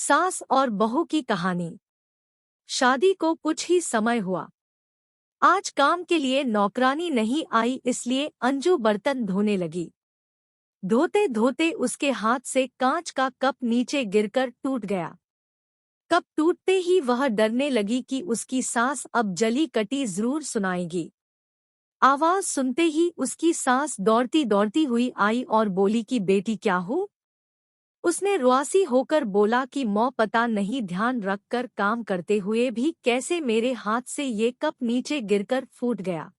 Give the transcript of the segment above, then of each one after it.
सास और बहू की कहानी। शादी को कुछ ही समय हुआ। आज काम के लिए नौकरानी नहीं आई, इसलिए अंजू बर्तन धोने लगी। धोते धोते उसके हाथ से कांच का कप नीचे गिरकर टूट गया। कप टूटते ही वह डरने लगी कि उसकी सास अब जली कटी जरूर सुनाएगी। आवाज सुनते ही उसकी सास दौड़ती दौड़ती हुई आई और बोली कि बेटी क्या हो। उसने रुआसी होकर बोला कि मौ पता नहीं ध्यान रखकर काम करते हुए भी कैसे मेरे हाथ से ये कप नीचे गिरकर फूट गया।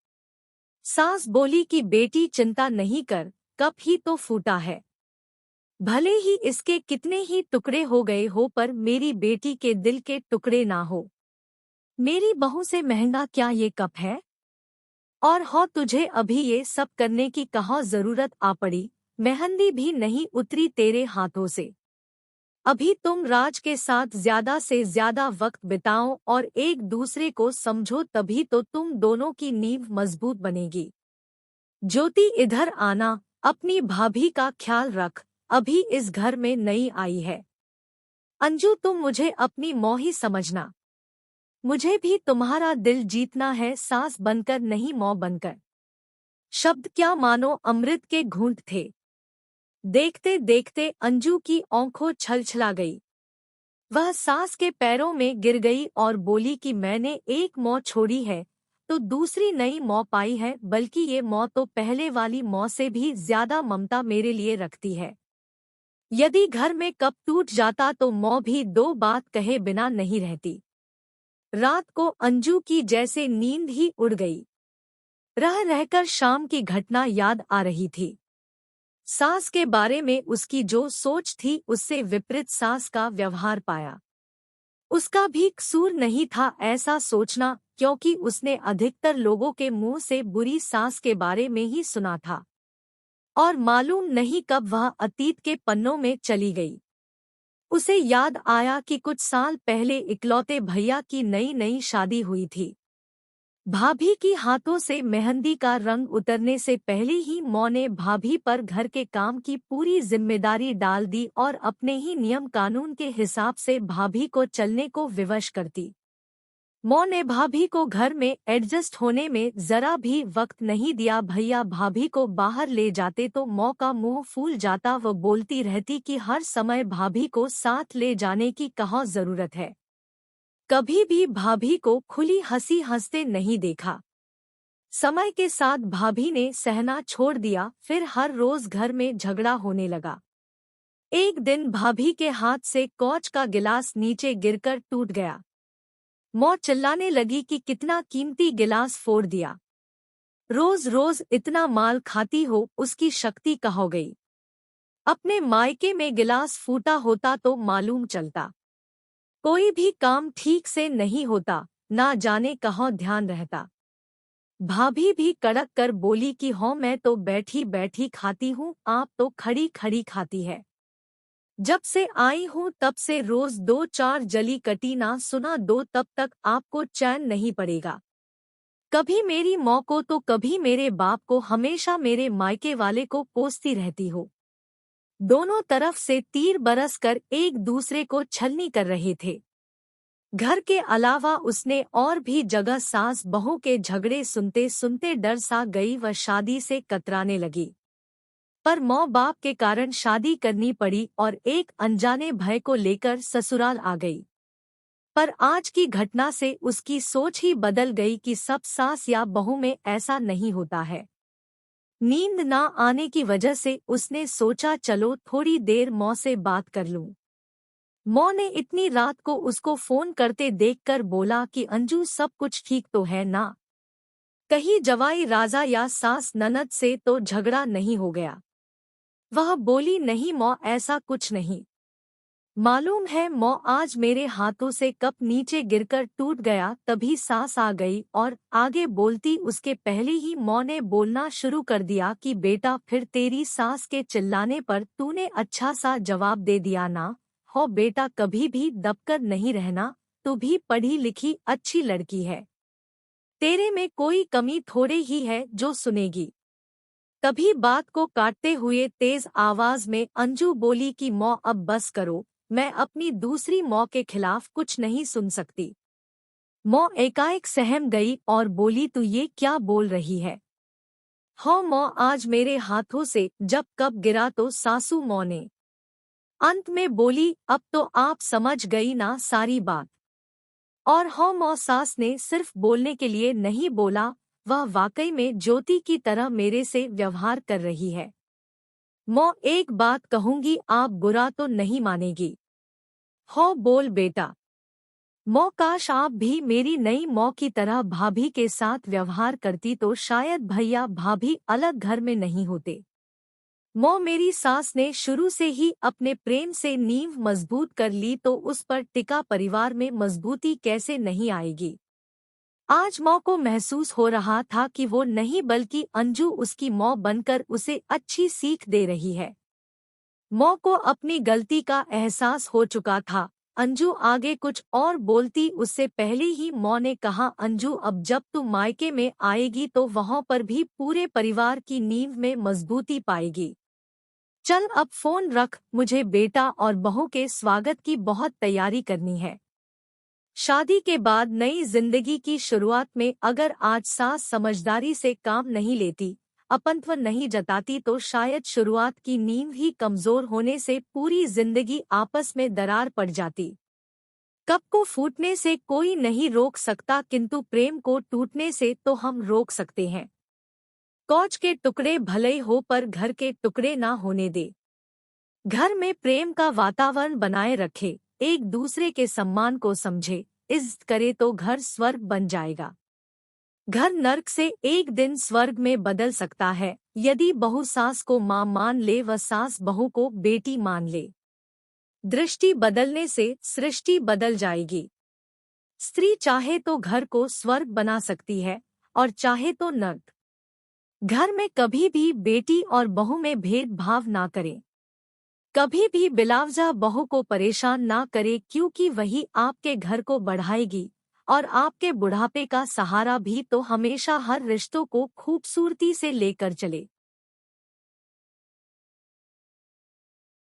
सास बोली कि बेटी चिंता नहीं कर, कप ही तो फूटा है। भले ही इसके कितने ही टुकड़े हो गए हो, पर मेरी बेटी के दिल के टुकड़े ना हो। मेरी बहू से महंगा क्या ये कप है। और हो तुझे अभी ये सब करने की कहाँ जरूरत आ पड़ी। मेहंदी भी नहीं उतरी तेरे हाथों से। अभी तुम राज के साथ ज्यादा से ज्यादा वक्त बिताओ और एक दूसरे को समझो, तभी तो तुम दोनों की नींव मजबूत बनेगी। ज्योति इधर आना, अपनी भाभी का ख्याल रख, अभी इस घर में नई आई है। अंजू तुम मुझे अपनी मौही समझना। मुझे भी तुम्हारा दिल जीतना है, सास बनकर नहीं मौ बनकर। शब्द क्या मानो अमृत के घूंट थे। देखते देखते अंजू की आंखों छलछला गई। वह सास के पैरों में गिर गई और बोली कि मैंने एक मौ छोड़ी है तो दूसरी नई मौ पाई है, बल्कि ये मौ तो पहले वाली मौ से भी ज्यादा ममता मेरे लिए रखती है। यदि घर में कप टूट जाता तो मौ भी दो बात कहे बिना नहीं रहती। रात को अंजू की जैसे नींद ही उड़ गई। रह रहकर शाम की घटना याद आ रही थी। सास के बारे में उसकी जो सोच थी उससे विपरीत सास का व्यवहार पाया। उसका भी कसूर नहीं था ऐसा सोचना, क्योंकि उसने अधिकतर लोगों के मुंह से बुरी सास के बारे में ही सुना था। और मालूम नहीं कब वह अतीत के पन्नों में चली गई। उसे याद आया कि कुछ साल पहले इकलौते भैया की नई नई शादी हुई थी। भाभी की हाथों से मेहंदी का रंग उतरने से पहले ही मौ ने भाभी पर घर के काम की पूरी जिम्मेदारी डाल दी और अपने ही नियम कानून के हिसाब से भाभी को चलने को विवश करती। मौ ने भाभी को घर में एडजस्ट होने में जरा भी वक्त नहीं दिया। भैया भाभी को बाहर ले जाते तो मौ का मुंह फूल जाता। वह बोलती रहती कि हर समय भाभी को साथ ले जाने की कहाँ जरूरत है। कभी भी भाभी को खुली हंसी हंसते नहीं देखा। समय के साथ भाभी ने सहना छोड़ दिया, फिर हर रोज घर में झगड़ा होने लगा। एक दिन भाभी के हाथ से कांच का गिलास नीचे गिरकर टूट गया। मौ चिल्लाने लगी कि कितना कीमती गिलास फोड़ दिया। रोज रोज इतना माल खाती हो, उसकी शक्ति कहाँ गई। अपने मायके में गिलास फूटा होता तो मालूम चलता। कोई भी काम ठीक से नहीं होता, ना जाने कहाँ ध्यान रहता। भाभी भी कड़क कर बोली कि हाँ मैं तो बैठी बैठी खाती हूँ, आप तो खड़ी खड़ी खाती है। जब से आई हूँ तब से रोज दो चार जली कटी ना सुना दो, तब तक आपको चैन नहीं पड़ेगा। कभी मेरी माँ को तो कभी मेरे बाप को, हमेशा मेरे मायके वाले को कोसती रहती हो। दोनों तरफ से तीर बरस कर एक दूसरे को छलनी कर रहे थे। घर के अलावा उसने और भी जगह सास बहू के झगड़े सुनते सुनते डर सा गई। वह शादी से कतराने लगी, पर माँ बाप के कारण शादी करनी पड़ी और एक अनजाने भय को लेकर ससुराल आ गई। पर आज की घटना से उसकी सोच ही बदल गई कि सब सास या बहू में ऐसा नहीं होता है। नींद ना आने की वजह से उसने सोचा चलो थोड़ी देर माँ से बात कर लूं। मौ ने इतनी रात को उसको फोन करते देखकर बोला कि अंजू सब कुछ ठीक तो है ना, कहीं जवाई राजा या सास ननद से तो झगड़ा नहीं हो गया। वह बोली नहीं मौ, ऐसा कुछ नहीं। मालूम है मौ, आज मेरे हाथों से कप नीचे गिरकर टूट गया तभी सास आ गई। और आगे बोलती उसके पहले ही मौ ने बोलना शुरू कर दिया कि बेटा फिर तेरी सास के चिल्लाने पर तूने अच्छा सा जवाब दे दिया ना। हो बेटा कभी भी दबकर नहीं रहना, तू भी पढ़ी लिखी अच्छी लड़की है। तेरे में कोई कमी थोड़े ही है जो सुनेगी। तभी बात को काटते हुए तेज आवाज में अंजू बोली कि मौ अब बस करो, मैं अपनी दूसरी माँ के खिलाफ कुछ नहीं सुन सकती। माँ एकाएक सहम गई और बोली, तू ये क्या बोल रही है? हाँ माँ, आज मेरे हाथों से जब कप गिरा तो सासू माँ ने अंत में बोली, अब तो आप समझ गई ना सारी बात। और हाँ माँ, सास ने सिर्फ बोलने के लिए नहीं बोला, वह वाकई में ज्योति की तरह मेरे से व्यवहार कर रही है। माँ एक बात कहूंगी, आप बुरा तो नहीं मानेगी? हाँ बोल बेटा। माँ काश आप भी मेरी नई माँ की तरह भाभी के साथ व्यवहार करती तो शायद भैया भाभी अलग घर में नहीं होते। माँ मेरी सास ने शुरू से ही अपने प्रेम से नींव मजबूत कर ली तो उस पर टिका परिवार में मजबूती कैसे नहीं आएगी। आज माँ को महसूस हो रहा था कि वो नहीं बल्कि अंजू उसकी माँ बनकर उसे अच्छी सीख दे रही है। माँ को अपनी गलती का एहसास हो चुका था। अंजू आगे कुछ और बोलती उससे पहले ही माँ ने कहा, अंजू अब जब तू मायके में आएगी तो वहाँ पर भी पूरे परिवार की नींव में मजबूती पाएगी। चल अब फोन रख, मुझे बेटा और बहू के स्वागत की बहुत तैयारी करनी है। शादी के बाद नई जिंदगी की शुरुआत में अगर आज सास समझदारी से काम नहीं लेती, अपनत्व नहीं जताती तो शायद शुरुआत की नींव ही कमजोर होने से पूरी जिंदगी आपस में दरार पड़ जाती। कप को फूटने से कोई नहीं रोक सकता, किंतु प्रेम को टूटने से तो हम रोक सकते हैं। कांच के टुकड़े भले ही हो पर घर के टुकड़े ना होने दे। घर में प्रेम का वातावरण बनाए रखे, एक दूसरे के सम्मान को समझे, इज्जत करे तो घर स्वर्ग बन जाएगा। घर नर्क से एक दिन स्वर्ग में बदल सकता है यदि बहू सास को मां मान ले व सास बहू को बेटी मान ले। दृष्टि बदलने से सृष्टि बदल जाएगी। स्त्री चाहे तो घर को स्वर्ग बना सकती है और चाहे तो नर्क। घर में कभी भी बेटी और बहू में भेदभाव ना करें। कभी भी बिलावजा बहू को परेशान ना करे, क्योंकि वही आपके घर को बढ़ाएगी और आपके बुढ़ापे का सहारा भी तो हमेशा हर रिश्तों को खूबसूरती से लेकर चले।